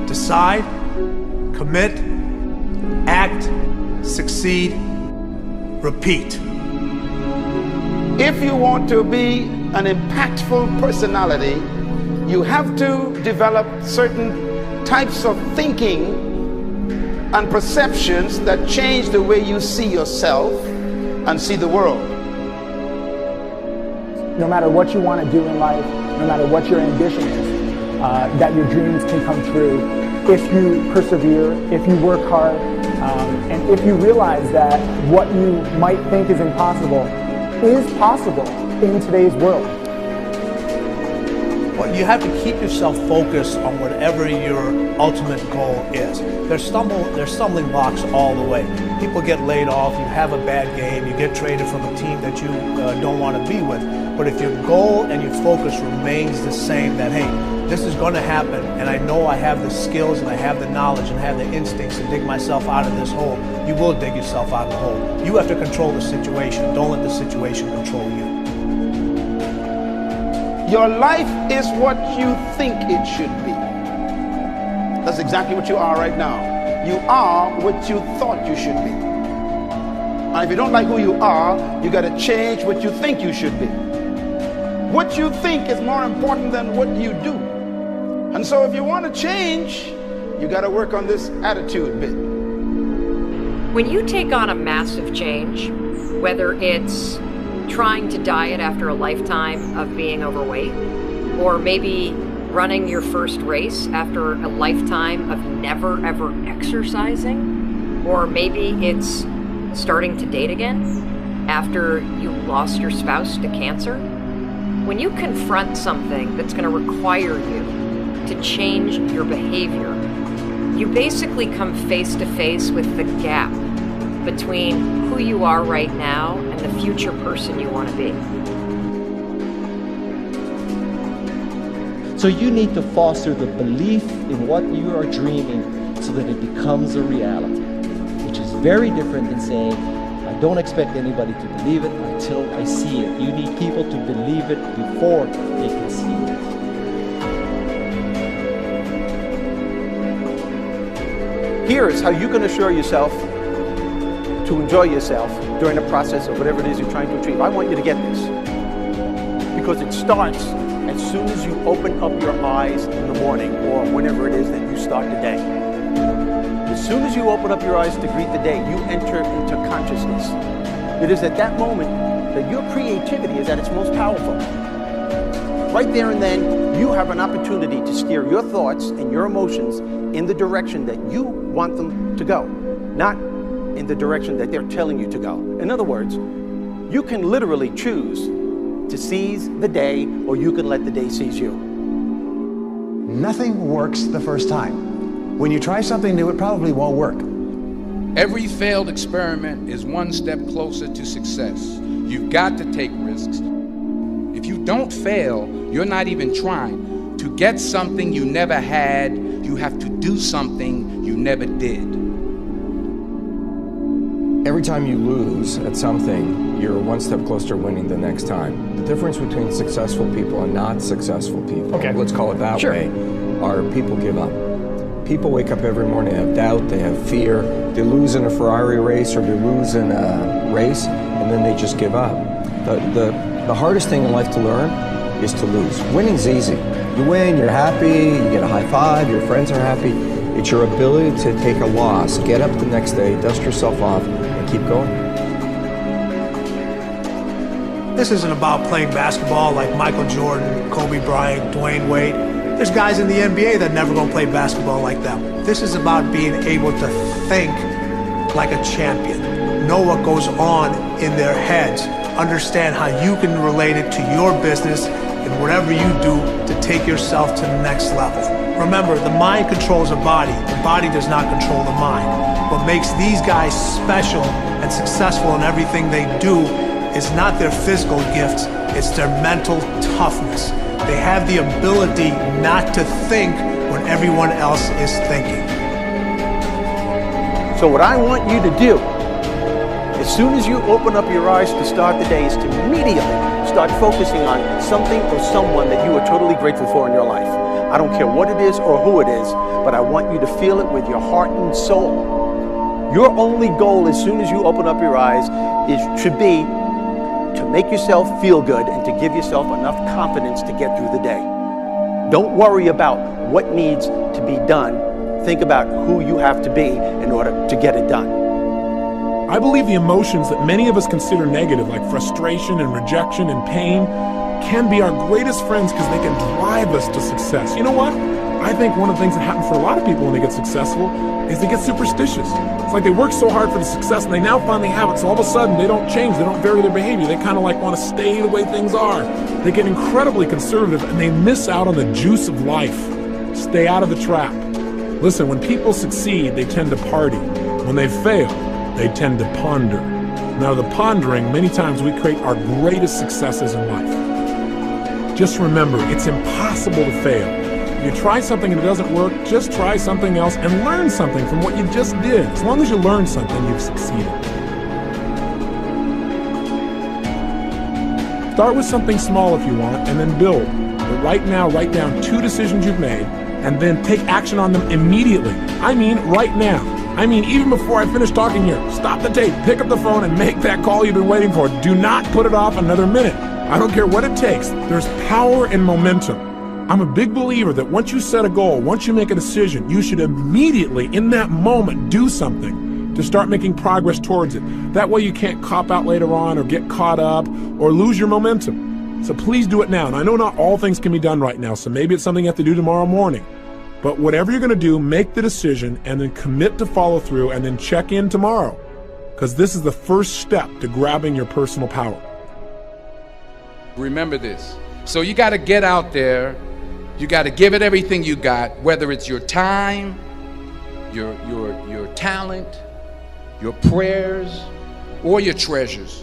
Decide, commit, act, succeed, repeat. If you want to be an impactful personality, you have to develop certain types of thinking and perceptions that change the way you see yourself and see the world. No matter what you want to do in life, no matter what your ambition is, that your dreams can come true if you persevere, if you work hard, and if you realize that what you might think is impossible is possible in today's world. Well, you have to keep yourself focused on whatever your ultimate goal is. There's stumbling blocks all the way. People get laid off, you have a bad game, you get traded from a team that you don't want to be with. But if your goal and your focus remains the same, that hey, this is going to happen, and I know I have the skills and I have the knowledge and I have the instincts to dig myself out of this hole, you will dig yourself out of the hole. You have to control the situation. Don't let the situation control you. Your life is what you think it should be. That's exactly what you are right now. You are what you thought you should be. And if you don't like who you are, you got to change what you think you should be. What you think is more important than what you do. And so if you want to change, you got to work on this attitude bit. When you take on a massive change, whether it's trying to diet after a lifetime of being overweight, or maybe running your first race after a lifetime of never ever exercising, or maybe it's starting to date again after you lost your spouse to cancer. When you confront something that's going to require you to change your behavior, you basically come face to face with the gap between who you are right now and the future person you want to be. So you need to foster the belief in what you are dreaming so that it becomes a reality, which is very different than saying, I don't expect anybody to believe it until I see it. You need people to believe it before they can see it. Here is how you can assure yourself to enjoy yourself during the process of whatever it is you're trying to achieve. I want you to get this, because it starts as soon as you open up your eyes in the morning or whenever it is that you start the day. As soon as you open up your eyes to greet the day, you enter into consciousness. It is at that moment that your creativity is at its most powerful. Right there and then, you have an opportunity to steer your thoughts and your emotions in the direction that you want them to go, not in the direction that they're telling you to go. In other words, you can literally choose to seize the day, or you can let the day seize you. Nothing works the first time. When you try something new, it probably won't work. Every failed experiment is one step closer to success. You've got to take risks. If you don't fail, you're not even trying. To get something you never had, you have to do something you never did. Every time you lose at something, you're one step closer to winning the next time. The difference between successful people and not successful people, let's call it that way, are people give up. People wake up every morning, they have doubt, they have fear, they lose in a Ferrari race or they lose in a race, and then they just give up. The hardest thing in life to learn is to lose. Winning's easy. You win, you're happy, you get a high five, your friends are happy. It's your ability to take a loss, get up the next day, dust yourself off, and keep going. This isn't about playing basketball like Michael Jordan, Kobe Bryant, Dwayne Wade. There's guys in the NBA that never gonna play basketball like them. This is about being able to think like a champion, know what goes on in their heads, understand how you can relate it to your business and whatever you do to take yourself to the next level. Remember, the mind controls the body does not control the mind. What makes these guys special and successful in everything they do is not their physical gifts, it's their mental toughness. They have the ability not to think when everyone else is thinking. So what I want you to do, as soon as you open up your eyes to start the day, is to immediately start focusing on something or someone that you are totally grateful for in your life. I don't care what it is or who it is, but I want you to feel it with your heart and soul. Your only goal as soon as you open up your eyes should be to make yourself feel good and to give yourself enough confidence to get through the day. Don't worry about what needs to be done. Think about who you have to be in order to get it done. I believe the emotions that many of us consider negative, like frustration and rejection and pain, can be our greatest friends because they can drive us to success. You know what? I think one of the things that happens for a lot of people when they get successful is they get superstitious. It's like they work so hard for the success and they now finally have it, so all of a sudden they don't change, they don't vary their behavior. They kind of like want to stay the way things are. They get incredibly conservative and they miss out on the juice of life. Stay out of the trap. Listen, when people succeed, they tend to party. When they fail, they tend to ponder. Now, the pondering, many times we create our greatest successes in life. Just remember, it's impossible to fail. If you try something and it doesn't work, just try something else and learn something from what you just did. As long as you learn something, you've succeeded. Start with something small if you want, and then build. But right now, write down 2 decisions you've made, and then take action on them immediately. I mean, right now. I mean, even before I finish talking here, stop the tape, pick up the phone, and make that call you've been waiting for. Do not put it off another minute. I don't care what it takes. There's power in momentum. I'm a big believer that once you set a goal, once you make a decision, you should immediately, in that moment, do something to start making progress towards it. That way you can't cop out later on or get caught up or lose your momentum. So please do it now. And I know not all things can be done right now, so maybe it's something you have to do tomorrow morning. But whatever you're going to do, make the decision and then commit to follow through and then check in tomorrow. Because this is the first step to grabbing your personal power. Remember this. So you got to get out there. You got to give it everything you got, whether it's your time, your talent, your prayers, or your treasures.